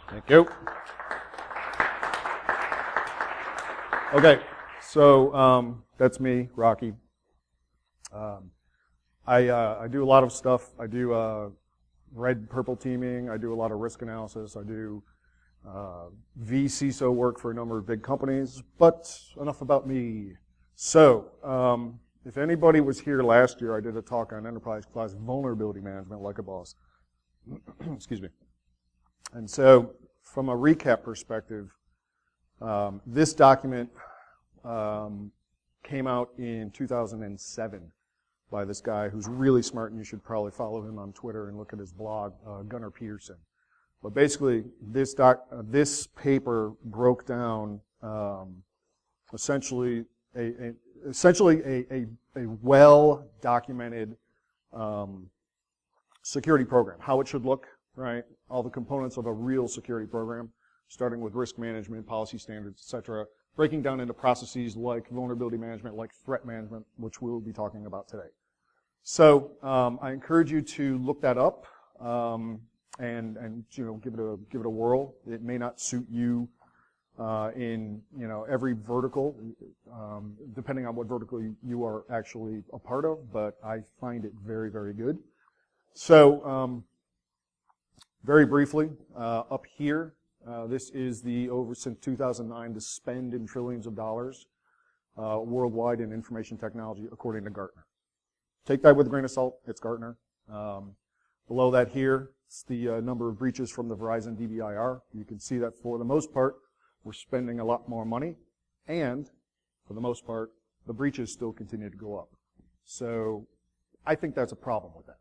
Thank you. Okay, so that's me, Rocky. I do a lot of stuff. I do red-purple teaming. I do a lot of risk analysis. I do vCISO work for a number of big companies. But enough about me. So if anybody was here last year, I did a talk on enterprise class vulnerability management like a boss. Excuse me. And so from a recap perspective, this document came out in 2007 by this guy who's really smart, and you should probably follow him on Twitter and look at his blog, Gunnar Peterson. But basically, this paper broke down essentially a well-documented security program, how it should look, right? All the components of a real security program, starting with risk management, policy standards, etc., breaking down into processes like vulnerability management, like threat management, which we'll be talking about today. So I encourage you to look that up and you know, give it a whirl. It may not suit you in every vertical, depending on what vertical you are actually a part of, but I find it very, very good. So very briefly, up here, this is the since 2009 the spend in trillions of dollars worldwide in information technology according to Gartner. Take that with a grain of salt. It's Gartner. Below that here, it's the number of breaches from the Verizon DBIR. You can see that for the most part, we're spending a lot more money, and for the most part, the breaches still continue to go up. So I think that's a problem with that.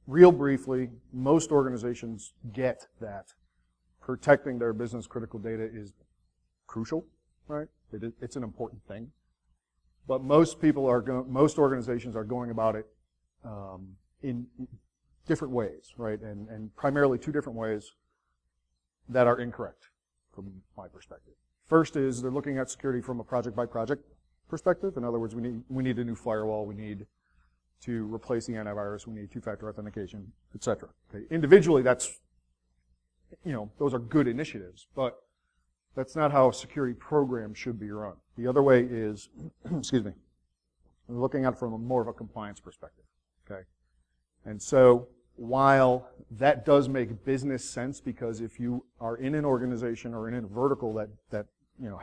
Real briefly, most organizations get that protecting their business critical data is crucial, right? It's an important thing. But most organizations are going about it in different ways, right? And primarily two different ways that are incorrect from my perspective. First is they're looking at security from a project-by-project perspective. In other words, we need a new firewall, we need to replace the antivirus, we need two-factor authentication, etc. Okay. Individually, that's, those are good initiatives, but that's not how a security program should be run. The other way is, excuse me, looking at it from more of a compliance perspective, okay? And so while that does make business sense, because if you are in an organization or in a vertical that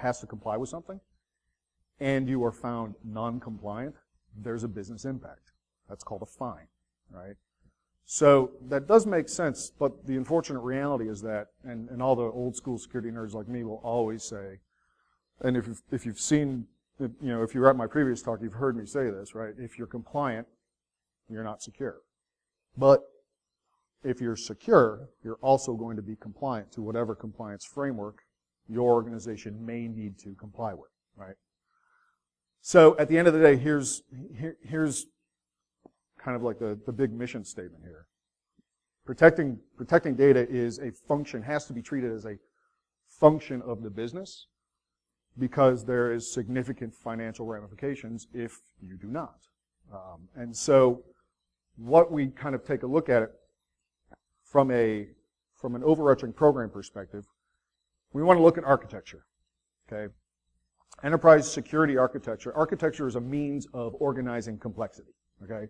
has to comply with something, and you are found non-compliant, there's a business impact. That's called a fine, right? So that does make sense, but the unfortunate reality is that, and all the old school security nerds like me will always say, and if you've seen, if you were at my previous talk, you've heard me say this, right? If you're compliant, you're not secure. But if you're secure, you're also going to be compliant to whatever compliance framework your organization may need to comply with, right? So at the end of the day, here's kind of like the big mission statement here. Protecting data is a function, has to be treated as a function of the business, because there is significant financial ramifications if you do not. And so what we kind of take a look at it from an overarching program perspective, we want to look at architecture, okay? Enterprise security architecture. Architecture is a means of organizing complexity, okay?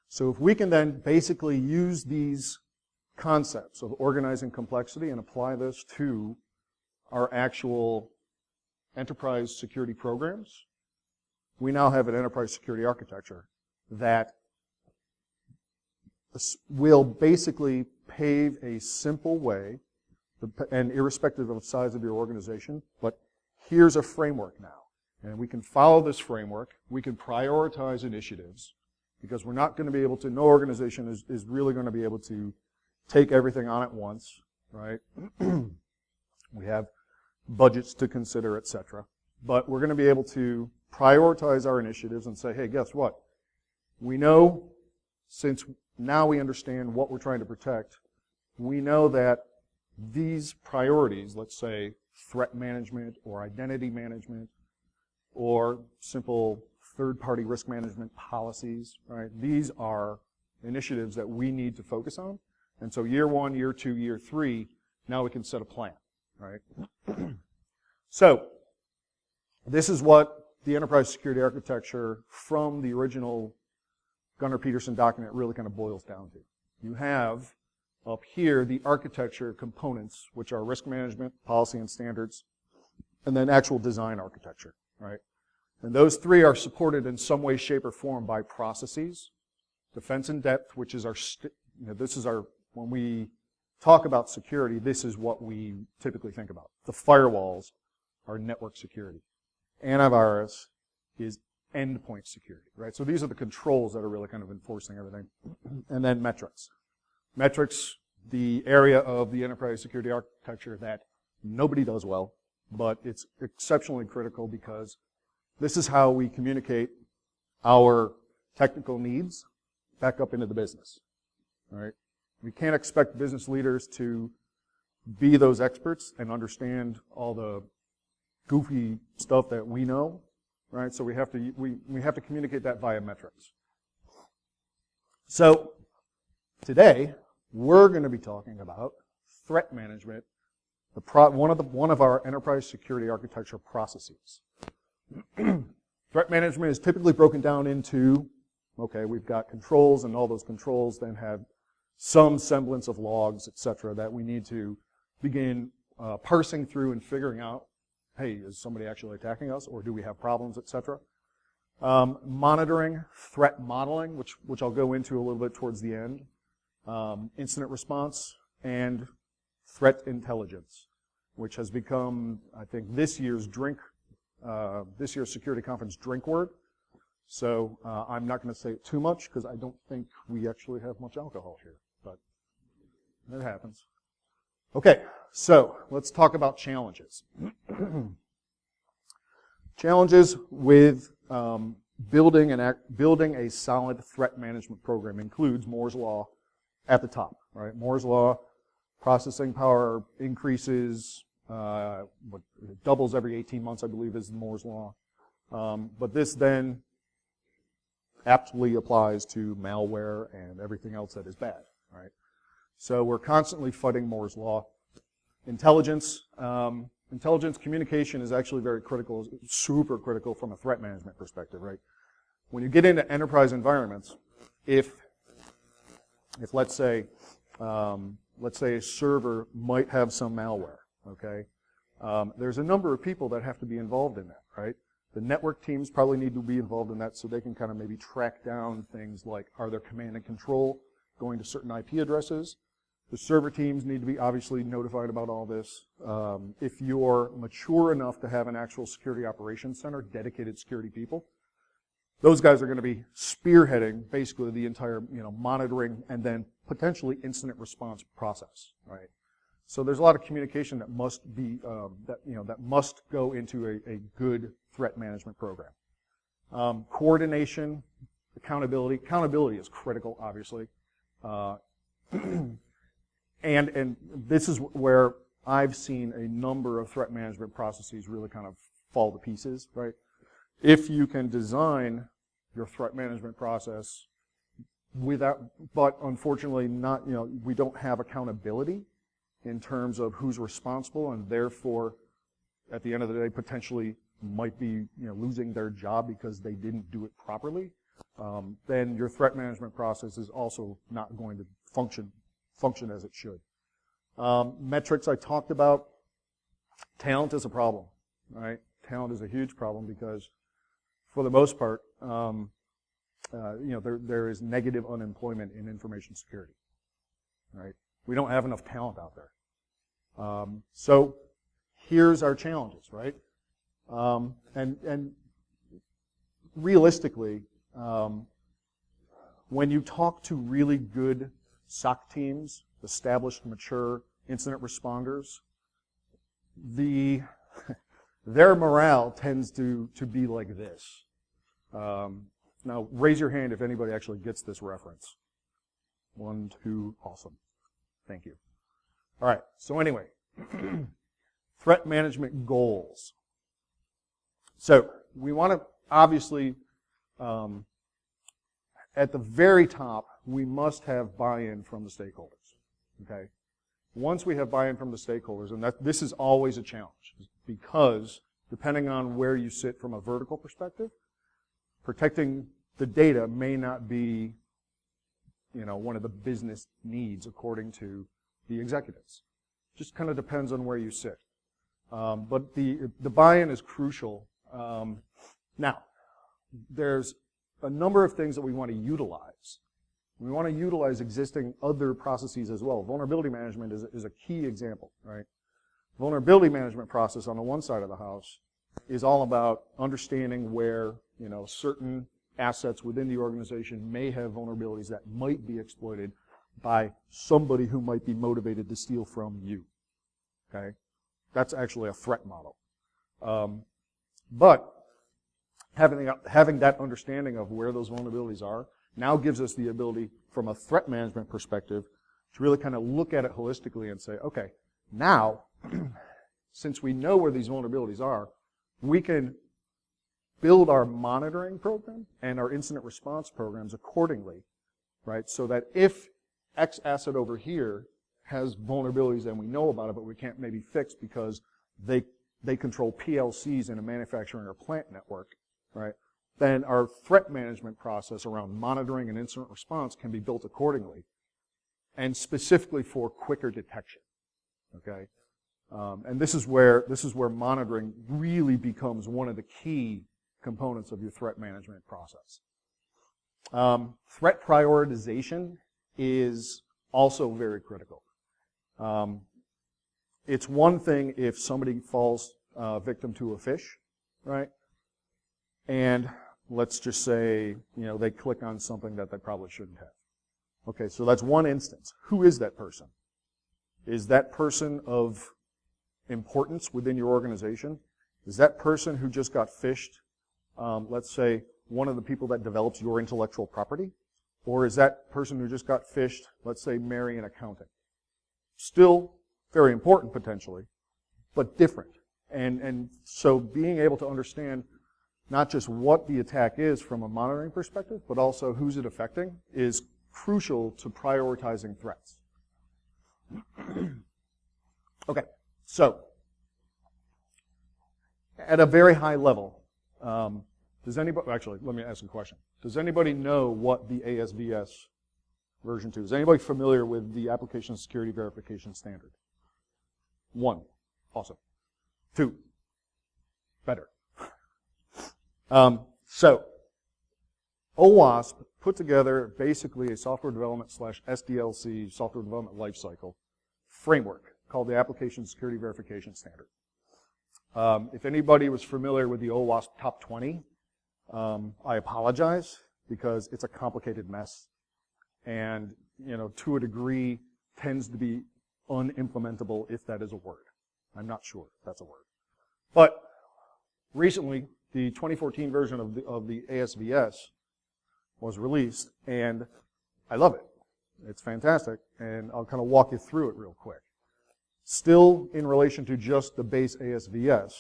So if we can then basically use these concepts of organizing complexity and apply this to our actual enterprise security programs, we now have an enterprise security architecture that will basically pave a simple way, and irrespective of the size of your organization, but here's a framework now. And we can follow this framework, we can prioritize initiatives, because we're not going to be able to, no organization is really going to be able to take everything on at once, right? We have budgets to consider, etc. But we're going to be able to prioritize our initiatives and say, hey, guess what? We know, since now we understand what we're trying to protect, we know that these priorities, let's say threat management or identity management or simple third-party risk management policies, right? These are initiatives that we need to focus on. And so year 1, year 2, year 3, now we can set a plan, right? So this is what the enterprise security architecture from the original Gunnar-Peterson document really kind of boils down to. You have up here the architecture components, which are risk management, policy and standards, and then actual design architecture, right? And those 3 are supported in some way, shape, or form by processes. Defense in depth, which is this is our, when we talk about security, this is what we typically think about. The firewalls are network security. Antivirus is endpoint security, right? So these are the controls that are really kind of enforcing everything. And then metrics. Metrics, the area of the enterprise security architecture that nobody does well, but it's exceptionally critical because this is how we communicate our technical needs back up into the business, right? We can't expect business leaders to be those experts and understand all the goofy stuff that we know, right? So we have to communicate that via metrics. So today we're going to be talking about threat management, one of our enterprise security architecture processes. Threat management is typically broken down into, okay, we've got controls, and all those controls then have some semblance of logs, etc., that we need to begin parsing through and figuring out, hey, is somebody actually attacking us, or do we have problems, etc. Monitoring, threat modeling, which I'll go into a little bit towards the end. Incident response, and threat intelligence, which has become, I think, this year's security conference drink word. So I'm not going to say it too much because I don't think we actually have much alcohol here, but it happens. Okay, so let's talk about challenges. Challenges with building a solid threat management program includes Moore's Law at the top, right? Moore's Law, processing power increases, it doubles every 18 months, I believe, is Moore's Law. But this then aptly applies to malware and everything else that is bad, right? So we're constantly fighting Moore's Law. Intelligence communication is actually very critical, super critical from a threat management perspective, right? When you get into enterprise environments, if let's say a server might have some malware, okay? There's a number of people that have to be involved in that, right? The network teams probably need to be involved in that so they can kind of maybe track down things like, are there command and control going to certain IP addresses? The server teams need to be obviously notified about all this. If you're mature enough to have an actual security operations center, dedicated security people, those guys are going to be spearheading basically the entire, monitoring and then potentially incident response process, right? So there's a lot of communication that must be, that must go into a good threat management program. Coordination, accountability. Accountability is critical, obviously. And this is where I've seen a number of threat management processes really kind of fall to pieces, right? If you can design your threat management process but unfortunately not, we don't have accountability in terms of who's responsible, and therefore, at the end of the day, potentially might be, losing their job because they didn't do it properly, then your threat management process is also not going to function as it should. Metrics I talked about. Talent is a problem, right? Talent is a huge problem because, for the most part, there is negative unemployment in information security, right? We don't have enough talent out there. So here's our challenges, right? And realistically, when you talk to really good SOC teams, established, mature incident responders, their morale tends to be like this. Now, raise your hand if anybody actually gets this reference. 1, 2, awesome. Thank you. All right, so anyway, threat management goals. So we want to obviously at the very top, we must have buy-in from the stakeholders, okay? Once we have buy-in from the stakeholders, and this is always a challenge, because depending on where you sit from a vertical perspective, protecting the data may not be, one of the business needs according to the executives. Just kind of depends on where you sit. But the buy-in is crucial. Now, there's a number of things that we want to utilize. We want to utilize existing other processes as well. Vulnerability management is a key example, right? Vulnerability management process on the one side of the house is all about understanding where, certain assets within the organization may have vulnerabilities that might be exploited by somebody who might be motivated to steal from you, okay? That's actually a threat model. But having that understanding of where those vulnerabilities are now gives us the ability, from a threat management perspective, to really kind of look at it holistically and say, okay, now, since we know where these vulnerabilities are, we can build our monitoring program and our incident response programs accordingly, right? So that if X asset over here has vulnerabilities and we know about it, but we can't maybe fix because they control PLCs in a manufacturing or plant network, right? Then our threat management process around monitoring and incident response can be built accordingly, and specifically for quicker detection, okay? And this is where monitoring really becomes one of the key components of your threat management process. Threat prioritization is also very critical. It's one thing if somebody falls victim to a phish, right? And let's just say, they click on something that they probably shouldn't have. Okay, so that's one instance. Who is that person? Is that person of importance within your organization? Is that person who just got phished, let's say, one of the people that develops your intellectual property? Or is that person who just got phished, let's say, Mary in accounting? Still very important potentially, but different. And so being able to understand not just what the attack is from a monitoring perspective, but also who's it affecting is crucial to prioritizing threats. Okay, so at a very high level, does anybody, actually, let me ask a question. Does anybody know what the ASDS version 2 is? Anybody familiar with the Application Security Verification Standard? 1, awesome. 2, better. So, OWASP put together basically a software development / SDLC, software development lifecycle framework called the Application Security Verification Standard. If anybody was familiar with the OWASP Top 20, I apologize because it's a complicated mess, and to a degree tends to be unimplementable, if that is a word. I'm not sure if that's a word, but recently the 2014 version of the ASDS was released, and I love it. It's fantastic, and I'll kind of walk you through it real quick. Still, in relation to just the base ASDS,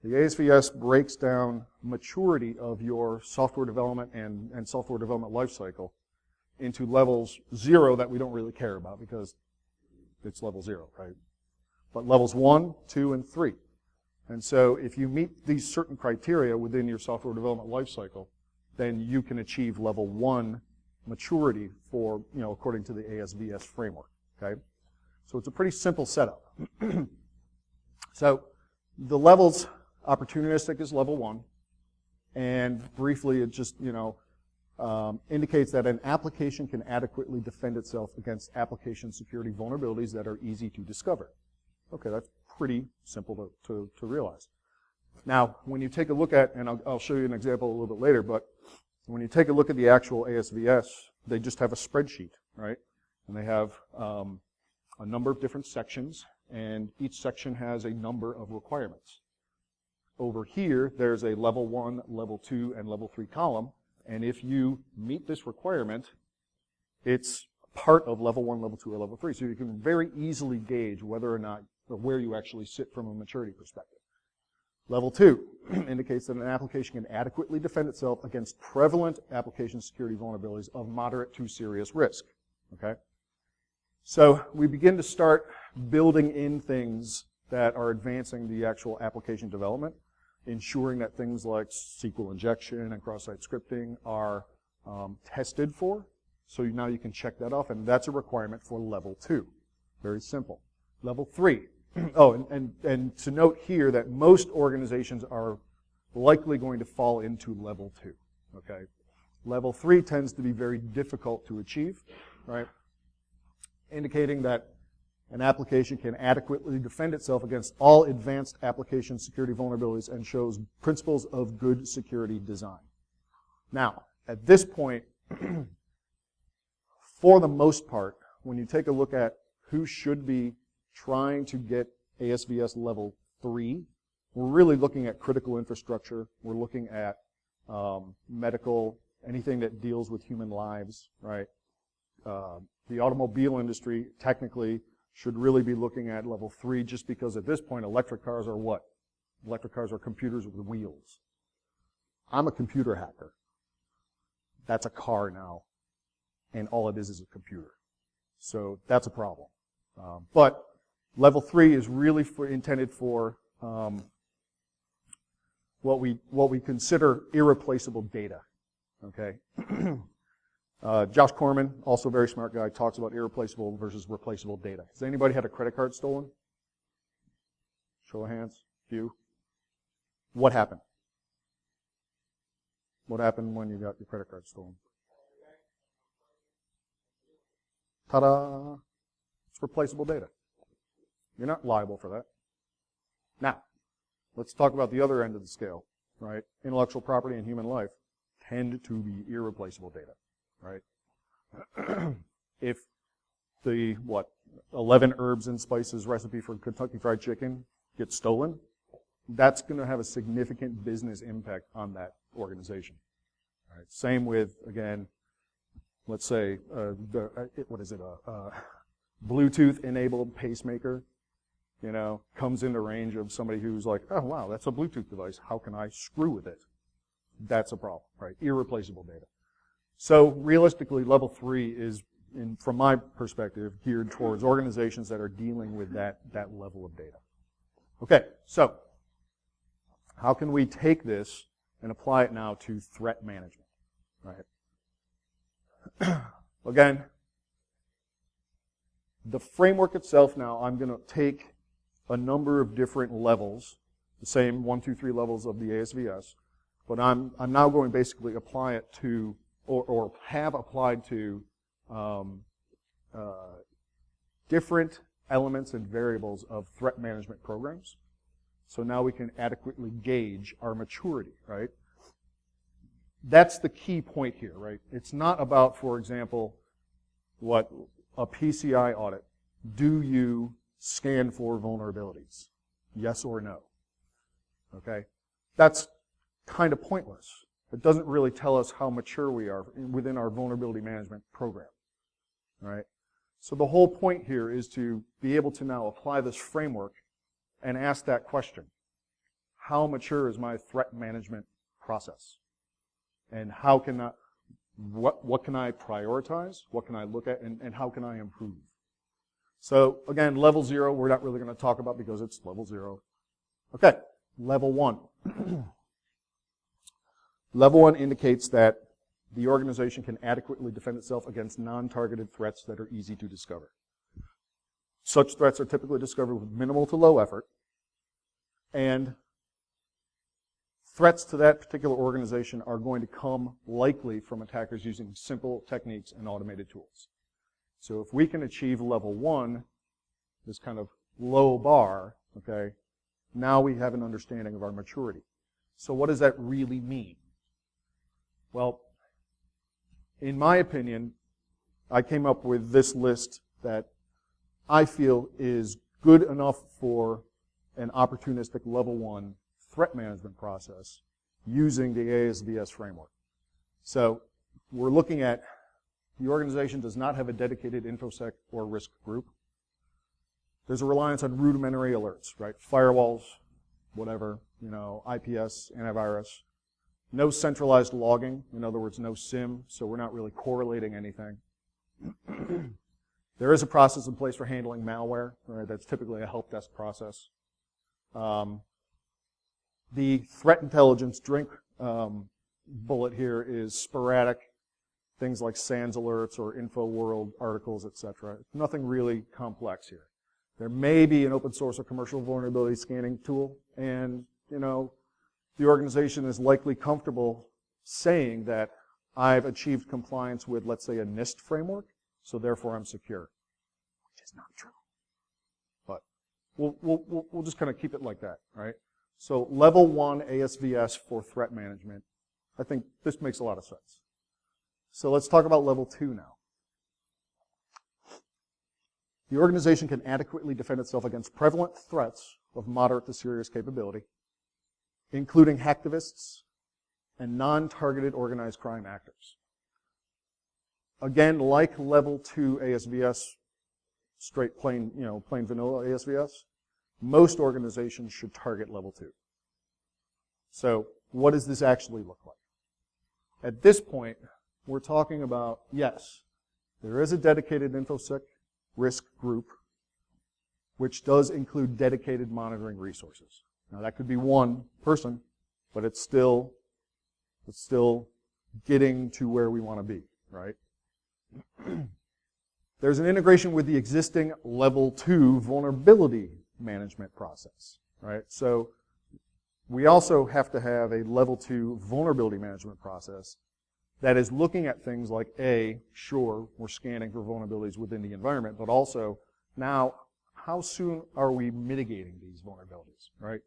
the ASDS breaks down maturity of your software development and software development lifecycle into levels 0 that we don't really care about because it's level 0, right? But levels 1, 2, and 3. And so if you meet these certain criteria within your software development lifecycle, then you can achieve level 1 maturity for, according to the ASDS framework, okay? So it's a pretty simple setup. So the levels, opportunistic is level 1, and briefly it just, indicates that an application can adequately defend itself against application security vulnerabilities that are easy to discover. Okay, that's pretty simple to realize. Now, when you take a look at, and I'll show you an example a little bit later, but when you take a look at the actual ASDS, they just have a spreadsheet, right? And they have a number of different sections, and each section has a number of requirements. Over here, there's a level 1, level 2, and level 3 column, and if you meet this requirement, it's part of level 1, level 2, or level 3. So you can very easily gauge whether or not, or where you actually sit from a maturity perspective. Level 2 indicates that an application can adequately defend itself against prevalent application security vulnerabilities of moderate to serious risk. Okay? So we begin to start building in things that are advancing the actual application development, ensuring that things like SQL injection and cross-site scripting are tested for. So now you can check that off, and that's a requirement for level 2. Very simple. Level 3. Oh, and to note here that most organizations are likely going to fall into level 2. Okay? Level 3 tends to be very difficult to achieve, right? Indicating that an application can adequately defend itself against all advanced application security vulnerabilities and shows principles of good security design. Now, at this point, for the most part, when you take a look at who should be trying to get ASVS level 3, we're really looking at critical infrastructure. We're looking at medical, anything that deals with human lives, right? The automobile industry technically should really be looking at level 3 just because at this point electric cars are what? Electric cars are computers with wheels. I'm a computer hacker. That's a car now, and all it is a computer. So that's a problem. But level 3 is really intended for what we consider irreplaceable data. Okay. Josh Corman, also a very smart guy, talks about irreplaceable versus replaceable data. Has anybody had a credit card stolen? Show of hands. Few. What happened? What happened when you got your credit card stolen? Ta-da! It's replaceable data. You're not liable for that. Now, let's talk about the other end of the scale, right? Intellectual property and human life tend to be irreplaceable data, right? If the, 11 herbs and spices recipe for Kentucky Fried Chicken gets stolen, that's going to have a significant business impact on that organization. All right? Same with, again, let's say, Bluetooth-enabled pacemaker, comes into range of somebody who's like, oh, wow, that's a Bluetooth device. How can I screw with it? That's a problem, right? Irreplaceable data. So realistically, level 3 is, from my perspective, geared towards organizations that are dealing with that level of data. Okay, so how can we take this and apply it now to threat management, right? Again, the framework itself now, I'm going to take a number of different levels, the same 1, 2, 3 levels of the ASVS, but I'm now going to basically apply it to, or have applied to different elements and variables of threat management programs. So now we can adequately gauge our maturity, right? That's the key point here, right? It's not about, for example, what a PCI audit. Do you scan for vulnerabilities? Yes or no? Okay? That's kind of pointless. It doesn't really tell us how mature we are within our vulnerability management program, right? So the whole point here is to be able to now apply this framework and ask that question. How mature is my threat management process? And how can I, what can I prioritize? What can I look at? And how can I improve? So again, level 0, we're not really going to talk about because it's level 0. Okay, level 1. Level 1 indicates that the organization can adequately defend itself against non-targeted threats that are easy to discover. Such threats are typically discovered with minimal to low effort, and threats to that particular organization are going to come likely from attackers using simple techniques and automated tools. So if we can achieve level 1, this kind of low bar, okay, now we have an understanding of our maturity. So what does that really mean? Well, in my opinion, I came up with this list that I feel is good enough for an opportunistic level 1 threat management process using the ASDS framework. So we're looking at the organization does not have a dedicated InfoSec or risk group. There's a reliance on rudimentary alerts, right? Firewalls, whatever, IPS, antivirus. No centralized logging, in other words, no SIM, so we're not really correlating anything. There is a process in place for handling malware, right? That's typically a help desk process. The threat intelligence drink bullet here is sporadic, things like SANS alerts or InfoWorld articles, etc. Nothing really complex here. There may be an open source or commercial vulnerability scanning tool, and the organization is likely comfortable saying that I've achieved compliance with, let's say, a NIST framework, so therefore I'm secure, which is not true. But we'll just kind of keep it like that, right? So level 1 ASVS for threat management. I think this makes a lot of sense. So let's talk about level 2 now. The organization can adequately defend itself against prevalent threats of moderate to serious capability, including hacktivists and non-targeted organized crime actors. Again, like level 2 ASVS, straight plain vanilla ASVS, most organizations should target level 2. So what does this actually look like? At this point, we're talking about, yes, there is a dedicated InfoSec risk group, which does include dedicated monitoring resources. Now that could be one person, but it's still getting to where we want to be, right? There's an integration with the existing level 2 vulnerability management process, right? So we also have to have a level 2 vulnerability management process that is looking at things like, sure, we're scanning for vulnerabilities within the environment, but also now, how soon are we mitigating these vulnerabilities, right?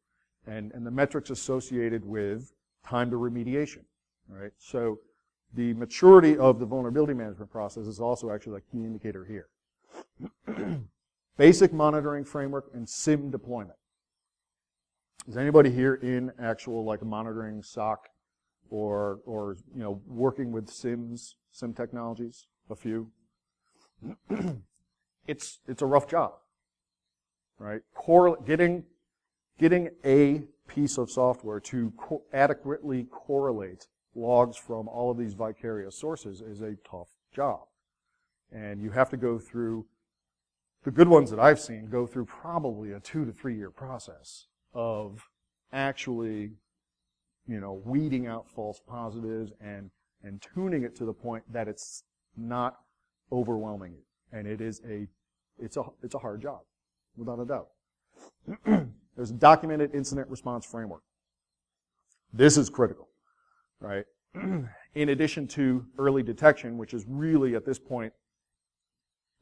And the metrics associated with time to remediation, right? So the maturity of the vulnerability management process is also actually a key indicator here. Basic monitoring framework and SIM deployment. Is anybody here in actual monitoring SOC or working with SIM technologies? A few. It's a rough job, right? Getting a piece of software to adequately correlate logs from all of these vicarious sources is a tough job. And you have to go through, the good ones that I've seen go through probably a 2 to 3 year process of actually, weeding out false positives and tuning it to the point that it's not overwhelming you. And it's a hard job, without a doubt. There's a documented incident response framework. This is critical, right? In addition to early detection, which is really at this point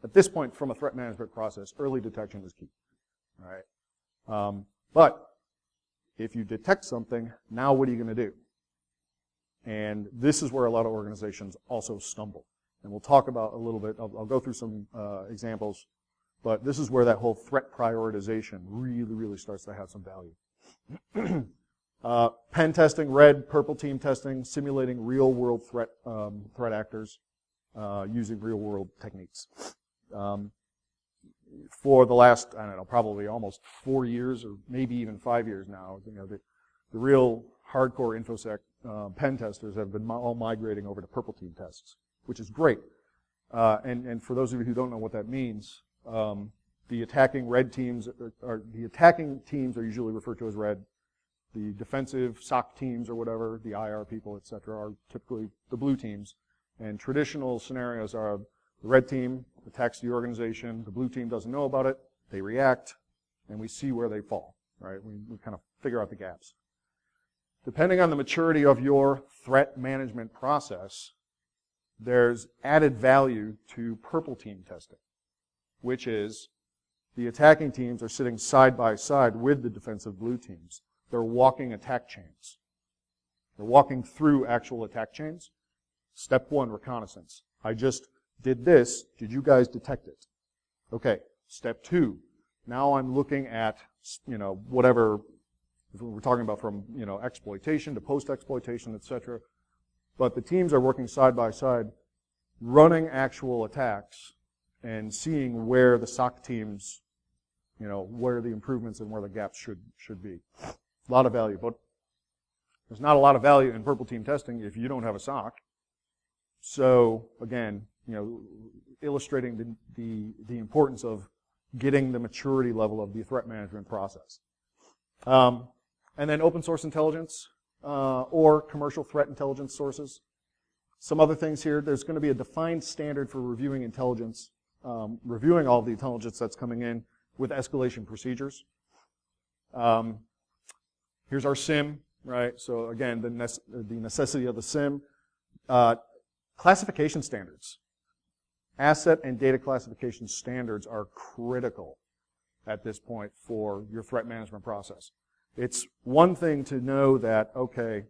from a threat management process, early detection is key, right? But if you detect something, now what are you going to do? And this is where a lot of organizations also stumble. And we'll talk about a little bit, I'll go through some examples, but this is where that whole threat prioritization really starts to have some value. Pen testing, red, purple team testing, simulating real-world threat actors using real-world techniques. For the last, probably almost 4 years or maybe even 5 years now, the real hardcore InfoSec pen testers have been all migrating over to purple team tests, which is great. And for those of you who don't know what that means, the attacking teams are usually referred to as red. The defensive SOC teams or whatever, the IR people, etc., are typically the blue teams. And traditional scenarios are the red team attacks the organization, the blue team doesn't know about it, they react, and we see where they fall, right? We kind of figure out the gaps. Depending on the maturity of your threat management process, there's added value to purple team testing, which is the attacking teams are sitting side by side with the defensive blue teams. They're walking attack chains. They're walking through actual attack chains. Step 1, reconnaissance. I just did this. Did you guys detect it? Okay. Step 2. Now I'm looking at, whatever we're talking about from, exploitation to post-exploitation, etc. But the teams are working side by side, running actual attacks and seeing where the SOC teams, where the improvements and where the gaps should be. A lot of value, but there's not a lot of value in purple team testing if you don't have a SOC. So again, illustrating the importance of getting the maturity level of the threat management process. And then open source intelligence or commercial threat intelligence sources. Some other things here. There's going to be a defined standard for reviewing intelligence, reviewing all the intelligence that's coming in with escalation procedures. Here's our SIM, right? So again, the necessity of the SIM. Classification standards. Asset and data classification standards are critical at this point for your threat management process. It's one thing to know that, okay,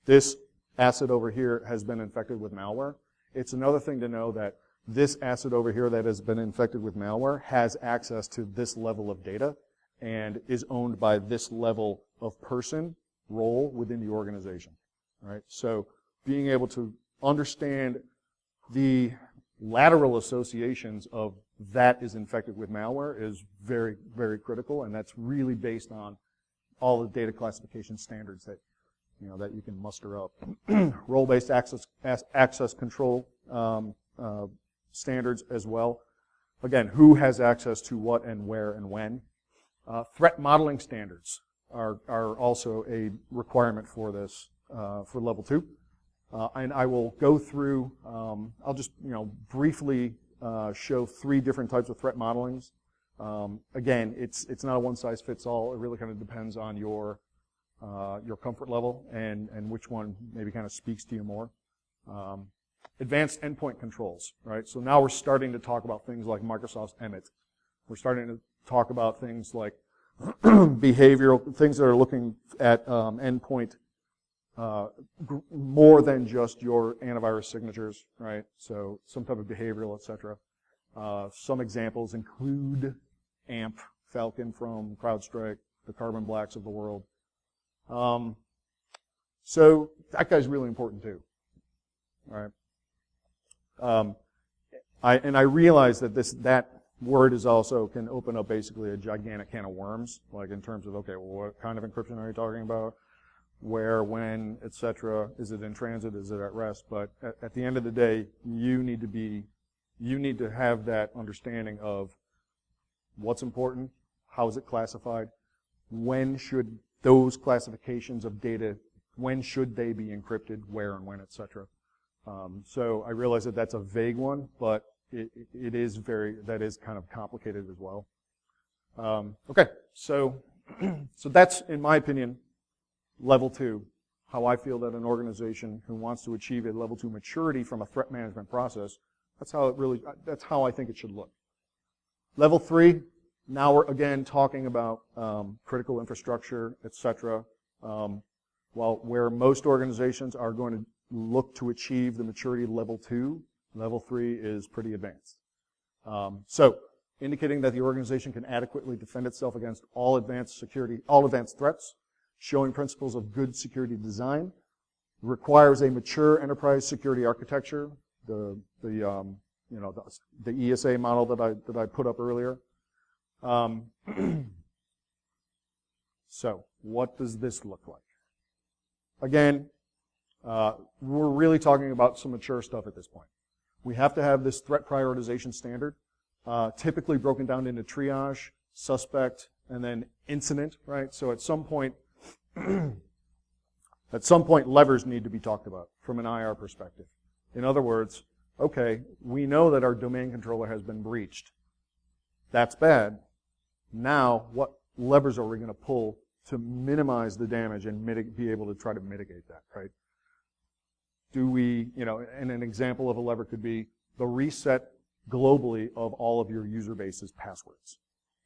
this asset over here has been infected with malware. It's another thing to know that this asset over here that has been infected with malware has access to this level of data and is owned by this level of person, role within the organization, right? So being able to understand the lateral associations of that is infected with malware is very, very critical, and that's really based on all the data classification standards that that you can muster up. Role-based access control standards as well. Again, who has access to what and where and when. Threat modeling standards are also a requirement for this for level 2. And I will go through, I'll just briefly show 3 different types of threat modelings. Again, it's not a one-size-fits-all. It really kind of depends on your comfort level and which one maybe kind of speaks to you more. Advanced endpoint controls, right? So now we're starting to talk about things like Microsoft's Emmet. We're starting to talk about things like behavioral, things that are looking at endpoint more than just your antivirus signatures, right? So some type of behavioral, etc. Some examples include AMP, Falcon from CrowdStrike, the Carbon Blacks of the world. So that guy's really important too, right? I realize that that word is also can open up basically a gigantic can of worms, like in terms of, okay, well, what kind of encryption are you talking about? Where, when, etc. Is it in transit? Is it at rest? But at the end of the day, you need to have that understanding of what's important, how is it classified, when should those classifications of data, when should they be encrypted, where and when, etc. So I realize that that's a vague one, but that is kind of complicated as well. Okay, so that's, in my opinion, level 2, how I feel that an organization who wants to achieve a level 2 maturity from a threat management process, that's how I think it should look. Level 3, now we're again talking about critical infrastructure, etc. Where most organizations are going to look to achieve the maturity level 2, level 3 is pretty advanced. So, indicating that the organization can adequately defend itself against all advanced threats, showing principles of good security design, requires a mature enterprise security architecture, the ESA model that I put up earlier. So, what does this look like? Again, we're really talking about some mature stuff at this point. We have to have this threat prioritization standard, typically broken down into triage, suspect, and then incident, right? So at some point, levers need to be talked about from an IR perspective. In other words, okay, we know that our domain controller has been breached. That's bad. Now, what levers are we going to pull to minimize the damage and be able to try to mitigate that, right? Do we, and an example of a lever could be the reset globally of all of your user base's passwords.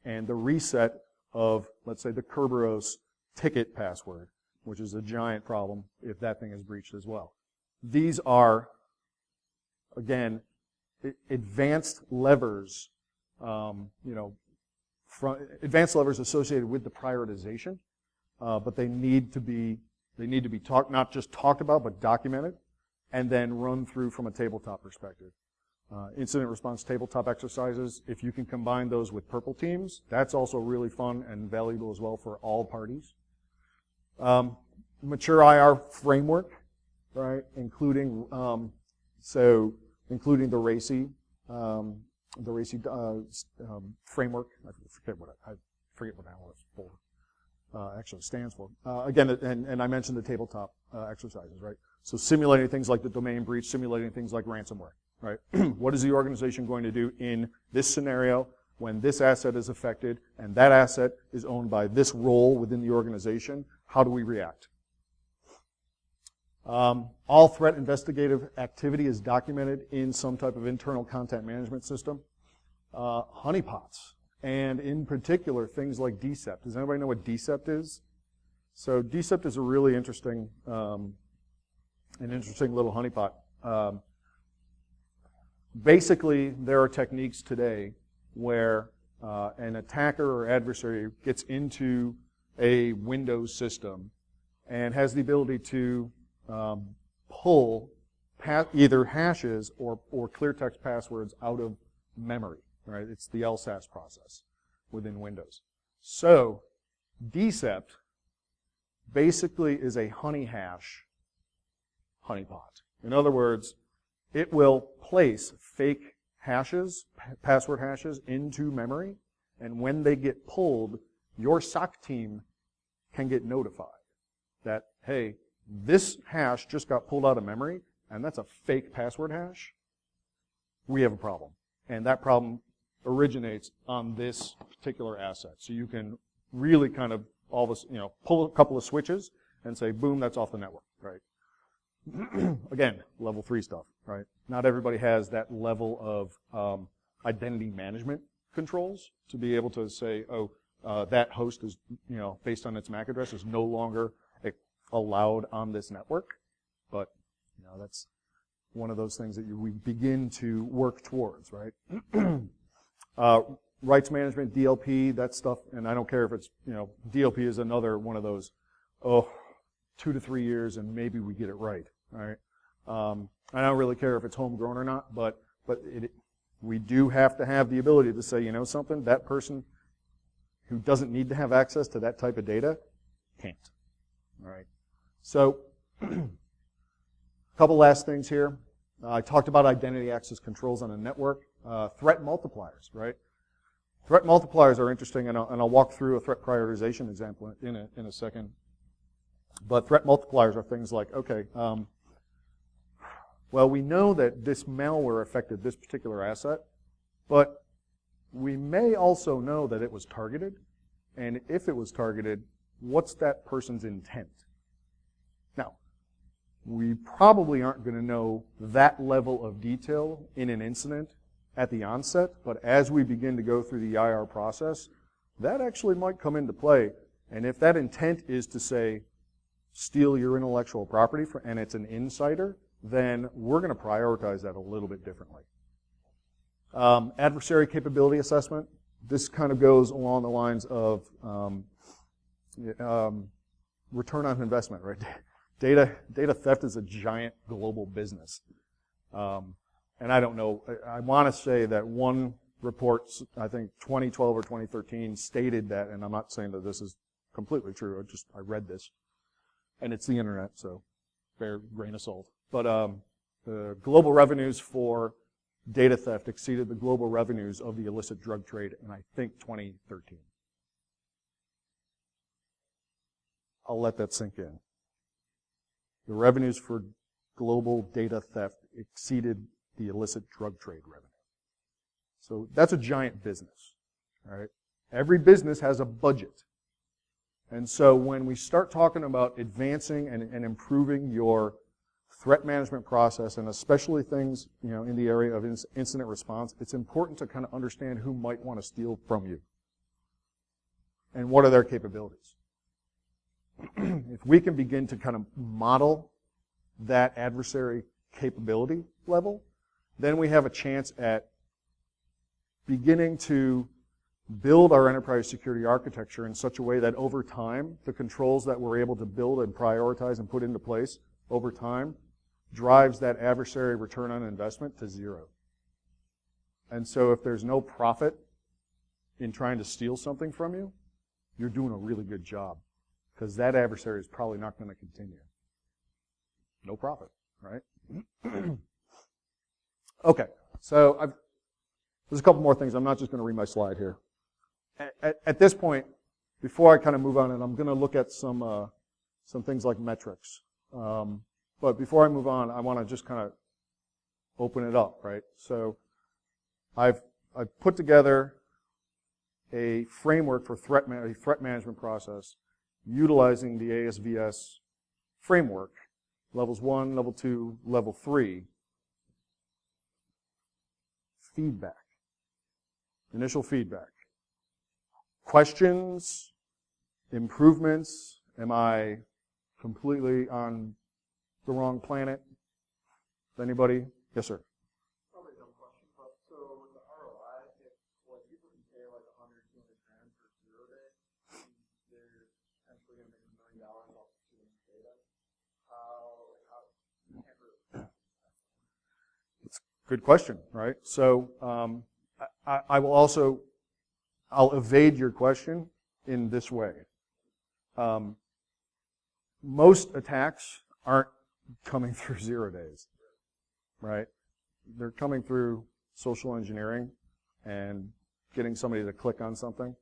And the reset of, let's say, the Kerberos ticket password, which is a giant problem if that thing is breached as well. These are, again, advanced levers, advanced levers associated with the prioritization, but they need to be not just talked about, but documented, and then run through from a tabletop perspective. Incident response tabletop exercises, if you can combine those with purple teams, that's also really fun and valuable as well for all parties. Mature IR framework, right? Including including the RACI framework. I forget what that was for. Actually stands for. Again, and I mentioned the tabletop exercises, right? So simulating things like the domain breach, simulating things like ransomware, right? What is the organization going to do in this scenario when this asset is affected and that asset is owned by this role within the organization? How do we react? All threat investigative activity is documented in some type of internal content management system. Honeypots, and in particular, things like DCEP. Does anybody know what DCEP is? So DCEP is a really interesting, little honeypot. Basically, there are techniques today where an attacker or adversary gets into a Windows system and has the ability to pull either hashes or clear text passwords out of memory, right? It's the LSAS process within Windows. So DCEP basically is a honey hash honeypot. In other words, it will place fake hashes, password hashes, into memory, and when they get pulled, your SOC team can get notified that, hey, this hash just got pulled out of memory, and that's a fake password hash. We have a problem. And that problem originates on this particular asset. So you can really kind of pull a couple of switches and say, boom, that's off the network, right? Again, level 3 stuff, right? Not everybody has that level of identity management controls to be able to say, oh, that host is, based on its MAC address, is no longer allowed on this network. But, that's one of those things that we begin to work towards, right? Rights management, DLP, that stuff, and I don't care if it's, DLP is another one of those, 2 to 3 years and maybe we get it right, right? I don't really care if it's homegrown or not, but we do have to have the ability to say, something, that person who doesn't need to have access to that type of data can't, all right? So, a couple last things here. I talked about identity access controls on a network. Threat multipliers, right? Threat multipliers are interesting, and I'll walk through a threat prioritization example in a second. But threat multipliers are things like, okay, well, we know that this malware affected this particular asset, but we may also know that it was targeted, and if it was targeted, what's that person's intent? Now, we probably aren't going to know that level of detail in an incident at the onset, but as we begin to go through the IR process, that actually might come into play. And if that intent is to say, steal your intellectual property, and it's an insider, then we're going to prioritize that a little bit differently. Adversary capability assessment. This kind of goes along the lines of return on investment, right? Data theft is a giant global business. And I don't know, I want to say that one report, I think 2012 or 2013, stated that, and I'm not saying that this is completely true, I read this, and it's the internet, so fair grain of salt. But the global revenues for data theft exceeded the global revenues of the illicit drug trade in, I think, 2013. I'll let that sink in. The revenues for global data theft exceeded the illicit drug trade revenue. So that's a giant business, all right? Every business has a budget. And so when we start talking about advancing and improving your threat management process, and especially things, in the area of incident response, it's important to kind of understand who might want to steal from you. And what are their capabilities? If we can begin to kind of model that adversary capability level, then we have a chance at beginning to build our enterprise security architecture in such a way that over time, the controls that we're able to build and prioritize and put into place over time drives that adversary return on investment to 0. And so if there's no profit in trying to steal something from you, you're doing a really good job. because that adversary is probably not going to continue. No profit, right? Okay, so there's a couple more things. I'm not just going to read my slide here. At this point, before I kind of move on, and I'm going to look at some things like metrics. But before I move on, I want to just kind of open it up, right? So I've put together a framework for a threat management process utilizing the ASDS framework, levels 1, level 2, level 3. Feedback. Initial feedback. Questions, improvements. Am I completely on the wrong planet? Anybody? Yes, sir. Probably a dumb question, but so with the ROI, if people can pay like 100, 200 grand for 0 day, they're potentially going to make $1 million off of student data. It's a good question, right? So I'll evade your question in this way. Most attacks aren't coming through 0 days, right? They're coming through social engineering and getting somebody to click on something.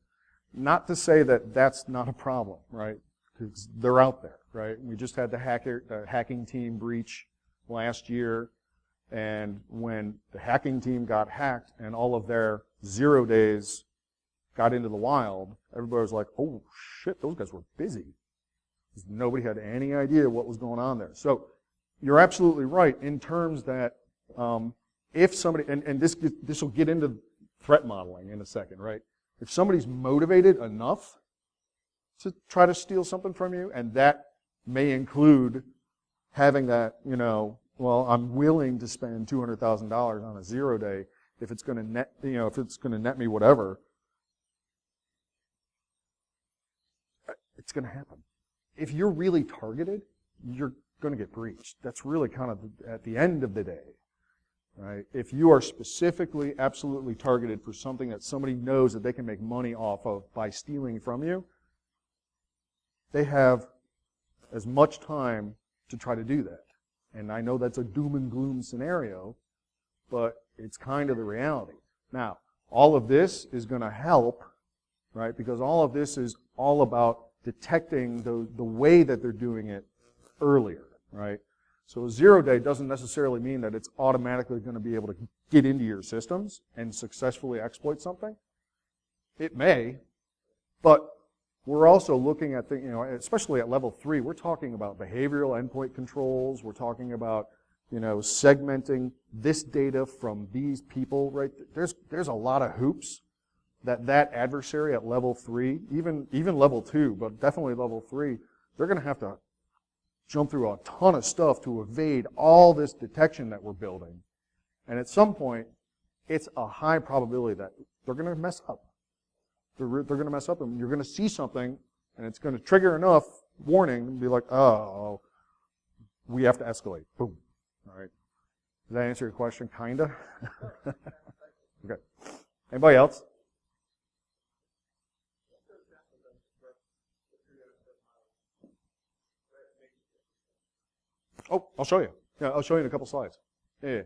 Not to say that that's not a problem, right? Because they're out there, right? We just had the hacking team breach last year, and when the hacking team got hacked and all of their 0 days got into the wild, everybody was like, oh shit, those guys were busy. Nobody had any idea what was going on there. So you're absolutely right in terms that if somebody, and this will get into threat modeling in a second, right? If somebody's motivated enough to try to steal something from you, and that may include having that, well, I'm willing to spend $200,000 on a 0 day if it's going to net, if it's going to net me whatever, it's going to happen. If you're really targeted, you're going to get breached. That's really kind of at the end of the day, right? If you are specifically, absolutely targeted for something that somebody knows that they can make money off of by stealing from you, they have as much time to try to do that. And I know that's a doom and gloom scenario, but it's kind of the reality. Now, all of this is going to help, right? Because all of this is all about detecting the way that they're doing it earlier, right? So a 0 day doesn't necessarily mean that it's automatically going to be able to get into your systems and successfully exploit something. It may, but we're also looking at things, especially at level 3, we're talking about behavioral endpoint controls. We're talking about, segmenting this data from these people, right? There's a lot of hoops that adversary at level 3, even level 2, but definitely level 3, they're going to have to jump through a ton of stuff to evade all this detection that we're building. And at some point, it's a high probability that they're going to mess up. They're going to mess up, and you're going to see something, and it's going to trigger enough warning and be like, oh, we have to escalate. Boom. All right. Does that answer your question? Kinda? Okay. Anybody else? Oh, I'll show you. Yeah, I'll show you in a couple slides. Yeah.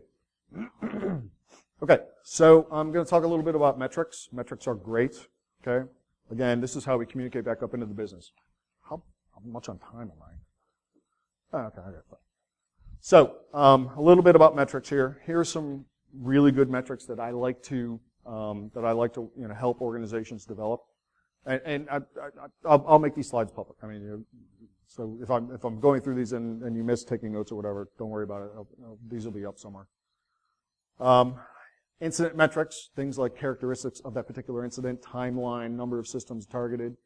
Okay, so I'm going to talk a little bit about metrics. Metrics are great. Okay. Again, this is how we communicate back up into the business. How much on time am I? Oh, okay. So, a little bit about metrics here. Here are some really good metrics that I like to help organizations develop. And I'll make these slides public. I mean, so if I'm going through these and you miss taking notes or whatever, don't worry about it. These will be up somewhere. Incident metrics, things like characteristics of that particular incident, timeline, number of systems targeted.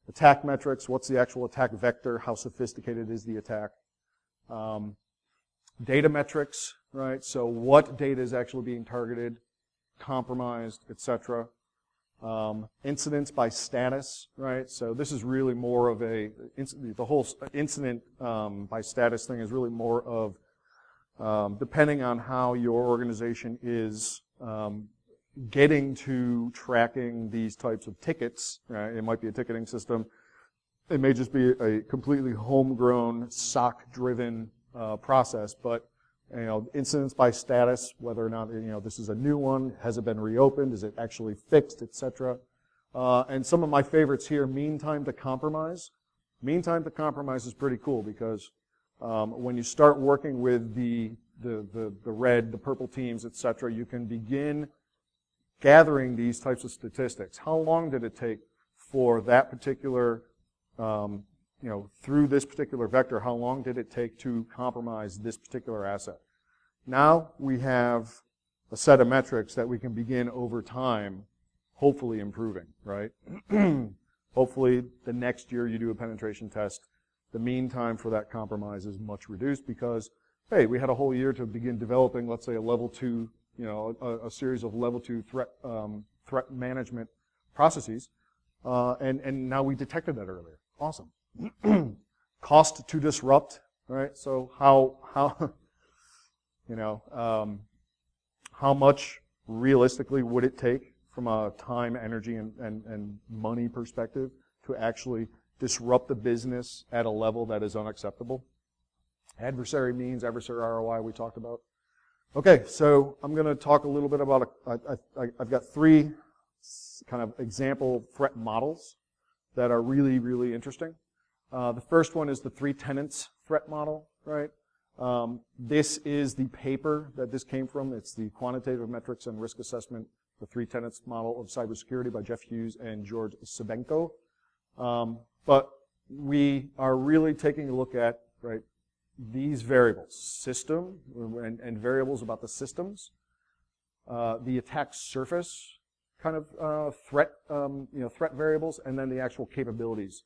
Attack metrics, what's the actual attack vector, how sophisticated is the attack. Data metrics, right? So what data is actually being targeted, compromised, etc. Incidents by status, right? So this is really more of the whole incident by status thing is really more of depending on how your organization is getting to tracking these types of tickets, right? It might be a ticketing system. it may just be a completely homegrown, SOC-driven process, but incidents by status, whether or not this is a new one, has it been reopened, is it actually fixed, etc. And some of my favorites here: mean time to compromise. Mean time to compromise is pretty cool because when you start working with the red, the purple teams, etc., you can begin gathering these types of statistics. How long did it take for that particular, through this particular vector, how long did it take to compromise this particular asset? Now we have a set of metrics that we can begin over time, hopefully improving, right? Hopefully the next year you do a penetration test, the mean time for that compromise is much reduced because, hey, we had a whole year to begin developing, let's say, a level 2, a series of level 2 threat management processes, and now we detected that earlier. Awesome. Cost to disrupt, right? So how much realistically would it take from a time, energy, and money perspective to actually disrupt the business at a level that is unacceptable? Adversary means, adversary ROI we talked about. Okay, so I'm going to talk a little bit about, I've got 3 kind of example threat models that are really, really interesting. The first one is the 3 tenants threat model, right? This is the paper that this came from. It's the Quantitative Metrics and Risk Assessment, the 3 tenants model of cybersecurity by Jeff Hughes and George Sabenko. But we are really taking a look at, right, these variables, system and variables about the systems, the attack surface kind of threat variables, and then the actual capabilities.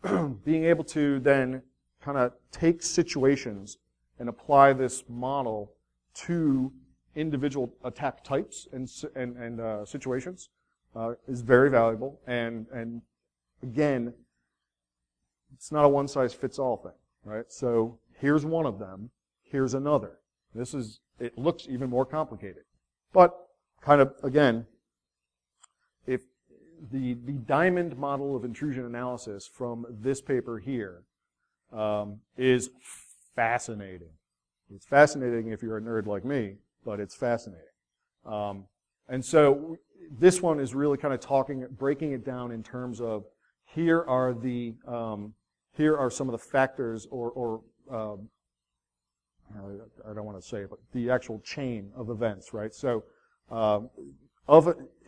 Being able to then kind of take situations and apply this model to individual attack types and situations is very valuable. And again, it's not a one-size-fits-all thing, right? So here's one of them, here's another. It looks even more complicated. But kind of, again, if the diamond model of intrusion analysis from this paper here is fascinating. It's fascinating if you're a nerd like me, but it's fascinating. And so this one is really kind of breaking it down in terms of here are some of the factors or I don't want to say it, but the actual chain of events, right? So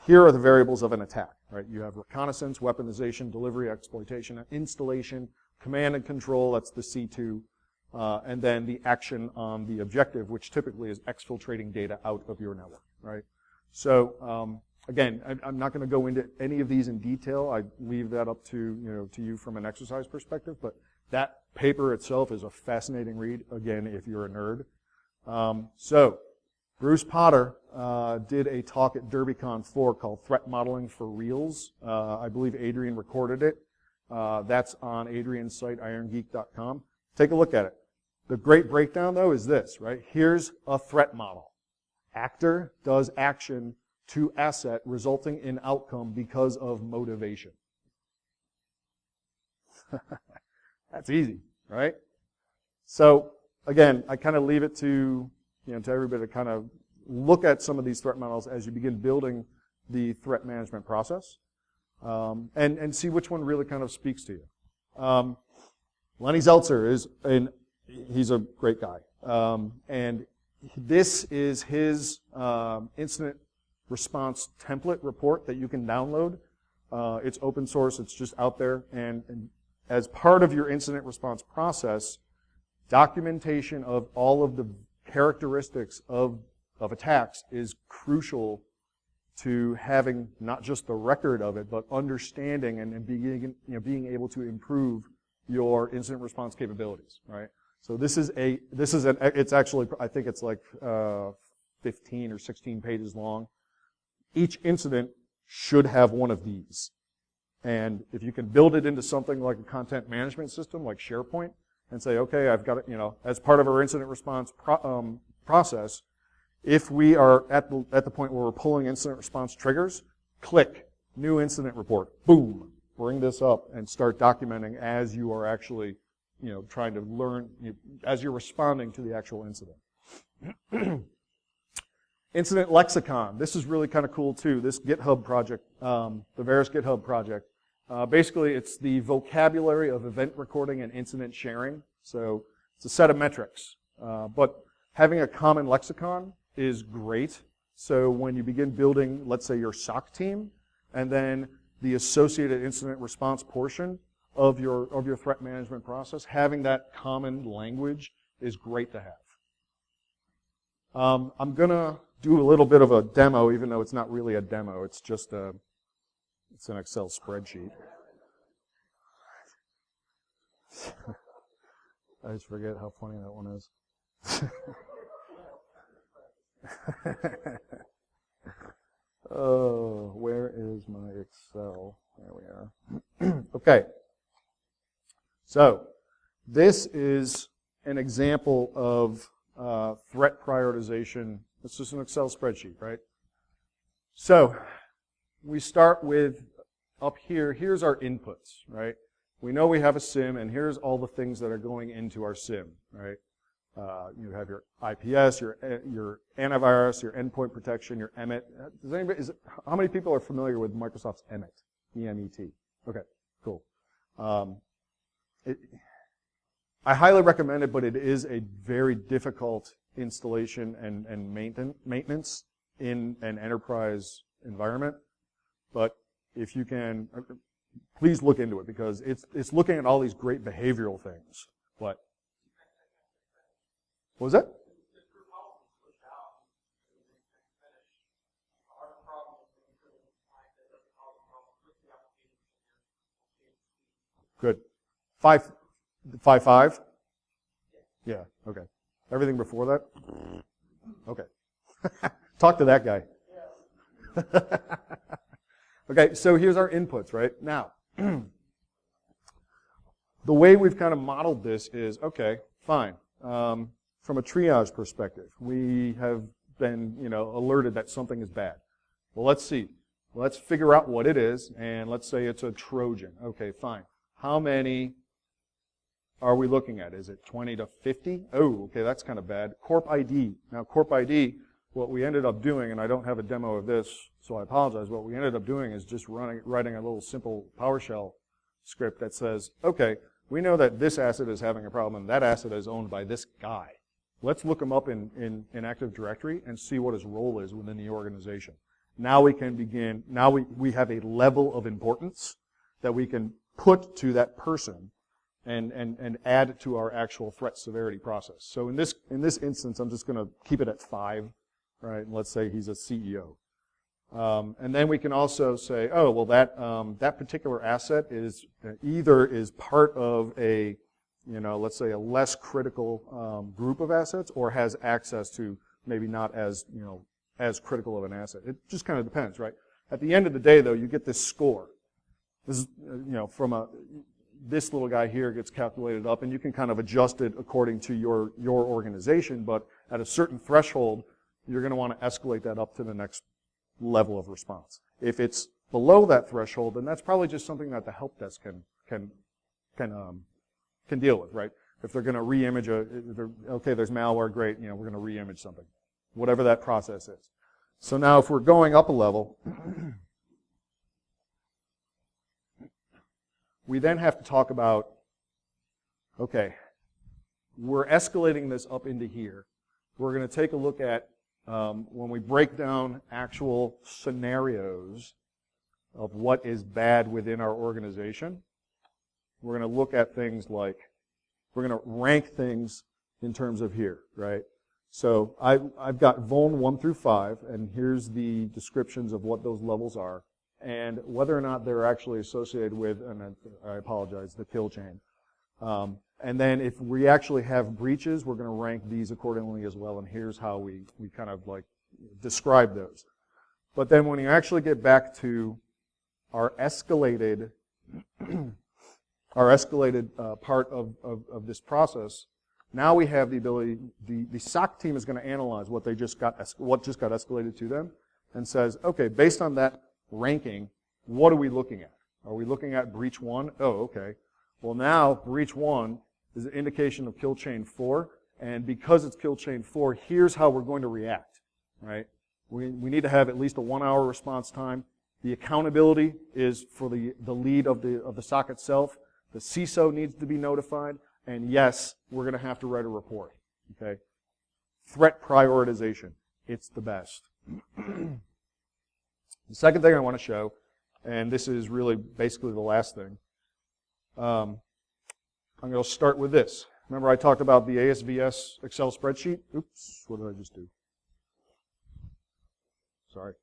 here are the variables of an attack, right? You have reconnaissance, weaponization, delivery, exploitation, installation, command and control, that's the C2, and then the action on the objective, which typically is exfiltrating data out of your network, right? So again, I'm not going to go into any of these in detail. I leave that up to you from an exercise perspective, but that paper itself is a fascinating read, again, if you're a nerd. So Bruce Potter did a talk at DerbyCon 4 called Threat Modeling for Reals. I believe Adrian recorded it. That's on Adrian's site, irongeek.com. Take a look at it. The great breakdown, though, is this, right? Here's a threat model. Actor does action to asset resulting in outcome because of motivation. That's easy, right? So, again, I kind of leave it to everybody to kind of look at some of these threat models as you begin building the threat management process, and see which one really kind of speaks to you. Lenny Zeltzer he's a great guy, and this is his incident response template report that you can download. It's open source, it's just out there, and as part of your incident response process, documentation of all of the characteristics of attacks is crucial to having not just the record of it, but understanding and being able to improve your incident response capabilities, right? So it's actually, I think it's like 15 or 16 pages long. Each incident should have one of these. And if you can build it into something like a content management system like SharePoint and say, okay, I've got it, as part of our incident response process, if we are at the point where we're pulling incident response triggers, click, new incident report, boom, bring this up and start documenting as you are actually, trying to learn, as you're responding to the actual incident. Incident Lexicon. This is really kind of cool too. This GitHub project, the Varus GitHub project. Basically, it's the vocabulary of event recording and incident sharing. So it's a set of metrics. But having a common lexicon is great. So when you begin building, let's say, your SOC team, and then the associated incident response portion of your threat management process, having that common language is great to have. I'm going to do a little bit of a demo, even though it's not really a demo. It's just it's an Excel spreadsheet. I just forget how funny that one is. Oh, where is my Excel? There we are. Okay. So, this is an example of threat prioritization. It's just an Excel spreadsheet, right? So, we start with, up here, here's our inputs, right? We know we have a SIM, and here's all the things that are going into our SIM, right? You have your IPS, your antivirus, your endpoint protection, your EMET. How many people are familiar with Microsoft's EMET? E-M-E-T. Okay, cool. I highly recommend it, but it is a very difficult installation and maintenance in an enterprise environment. But if you can, please look into it, because it's looking at all these great behavioral things. What was that? Good. 5.5? Yeah, okay. Everything before that? Okay. Talk to that guy. Okay, so here's our inputs, right? Now, the way we've kind of modeled this is, okay, fine. From a triage perspective, we have been, alerted that something is bad. Well, let's see. Let's figure out what it is, and let's say it's a Trojan. Okay, fine. How many are we looking at? Is it 20 to 50? Oh, okay, that's kind of bad. Corp ID. Now, Corp ID, what we ended up doing, and I don't have a demo of this, so I apologize, what we ended up doing is just writing a little simple PowerShell script that says, okay, we know that this asset is having a problem, and that asset is owned by this guy. Let's look him up in Active Directory and see what his role is within the organization. Now we can begin, now we have a level of importance that we can put to that person and add to our actual threat severity process. So in this instance, I'm just going to keep it at 5, right? And let's say he's a CEO. And then we can also say, oh, well, that particular asset is either part of a, let's say a less critical group of assets, or has access to maybe not as, as critical of an asset. It just kind of depends, right? At the end of the day, though, you get this score. This is, from this little guy here gets calculated up, and you can kind of adjust it according to your organization, but at a certain threshold, you're going to want to escalate that up to the next level of response. If it's below that threshold, then that's probably just something that the help desk can deal with, right? If they're going to re-image okay, there's malware, great, we're going to re-image something, whatever that process is. So now, if we're going up a level, we then have to talk about, okay, we're escalating this up into here. We're going to take a look at when we break down actual scenarios of what is bad within our organization. We're going to look at things like, we're going to rank things in terms of here, right? So I've got Vuln 1 through 5, and here's the descriptions of what those levels are, and whether or not they're actually associated with, and I apologize, the kill chain. And then if we actually have breaches, we're going to rank these accordingly as well, and here's how we kind of like describe those. But then when you actually get back to our escalated part of this process, now we have the ability, the SOC team is going to analyze what just got escalated to them, and says, okay, based on that ranking, what are we looking at? Are we looking at breach 1? Oh, okay. Well, now breach 1 is an indication of kill chain 4, and because it's kill chain 4, here's how we're going to react, right? We need to have at least a 1-hour response time. The accountability is for the lead of the SOC itself. The CISO needs to be notified, and yes, we're going to have to write a report, okay? Threat prioritization. It's the best. The second thing I want to show, and this is really basically the last thing, I'm going to start with this. Remember I talked about the ASDS Excel spreadsheet? Oops, what did I just do? Sorry.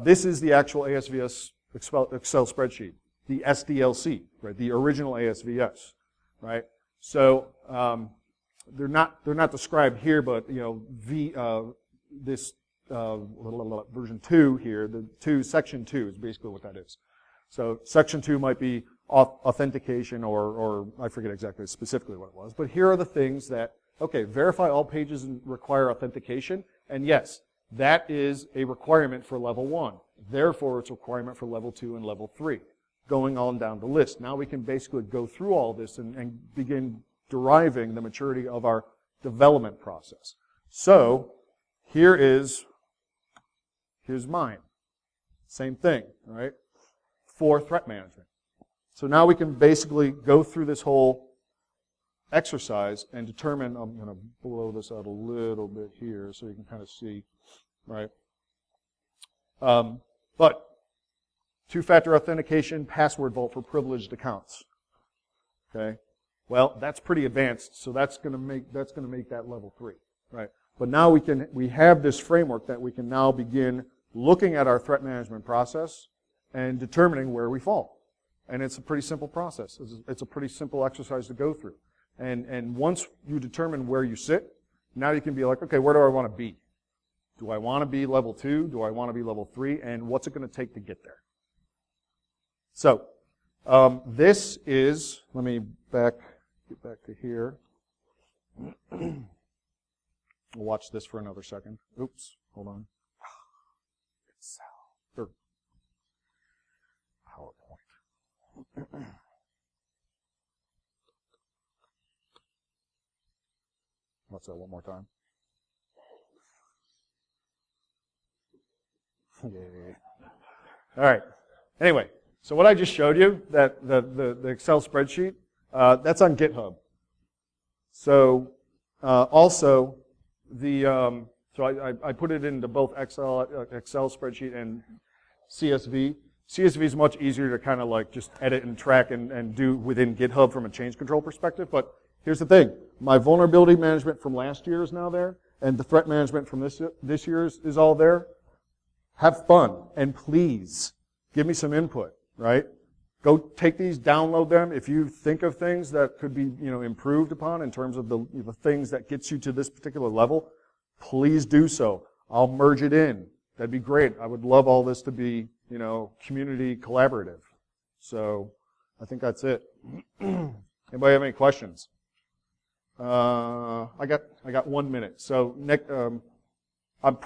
This is the actual ASDS Excel spreadsheet, the SDLC, right? The original ASDS, right? So they're not described here, but this version 2 here, section 2 is basically what that is. So section 2 might be authentication or I forget exactly specifically what it was, but here are the things that, okay, verify all pages require authentication, and yes, that is a requirement for level 1. Therefore, it's a requirement for level 2 and level 3, going on down the list. Now we can basically go through all this and begin deriving the maturity of our development process. So, here's mine. Same thing, right? For threat management. So now we can basically go through this whole exercise and determine, I'm going to blow this out a little bit here so you can kind of see, right? But two-factor authentication, password vault for privileged accounts. Okay? Well, that's pretty advanced, so that's going to make that level 3, right? But now we have this framework that we can now begin looking at our threat management process and determining where we fall. And it's a pretty simple process. It's a pretty simple exercise to go through. And once you determine where you sit, now you can be like, okay, where do I want to be? Do I want to be level 2? Do I want to be level 3? And what's it going to take to get there? So, this is, let me get back to here. We'll watch this for another second. Oops, hold on. Excel. Or PowerPoint. Let's say one more time. Yay. All right. Anyway, so what I just showed you, that the Excel spreadsheet, that's on GitHub. So also so I put it into both Excel spreadsheet and CSV. CSV is much easier to kind of like just edit and track and do within GitHub from a change control perspective. But here's the thing: my vulnerability management from last year is now there, and the threat management from this year is all there. Have fun, and please give me some input. Right? Go take these, download them. If you think of things that could be, improved upon in terms of the things that gets you to this particular level, please do so. I'll merge it in. That'd be great. I would love all this to be, community collaborative. So, I think that's it. Anybody have any questions? I got 1 minute. So, I'm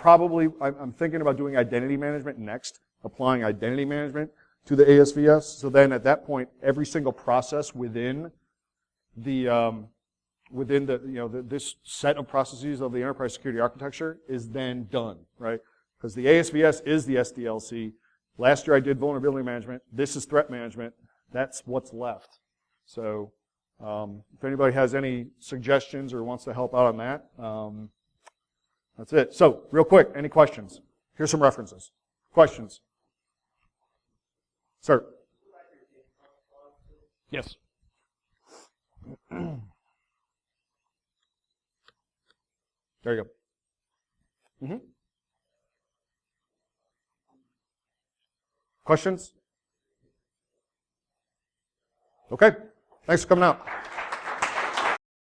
thinking about doing identity management next, applying identity management to the ASDS. So then at that point, every single process within this set of processes of the enterprise security architecture is then done, right? Because the ASDS is the SDLC. Last year I did vulnerability management. This is threat management. That's what's left. So if anybody has any suggestions or wants to help out on that, that's it. So real quick, any questions? Here's some references. Questions? Sir? Yes. There you go. Mm-hmm. Questions? Okay. Thanks for coming out.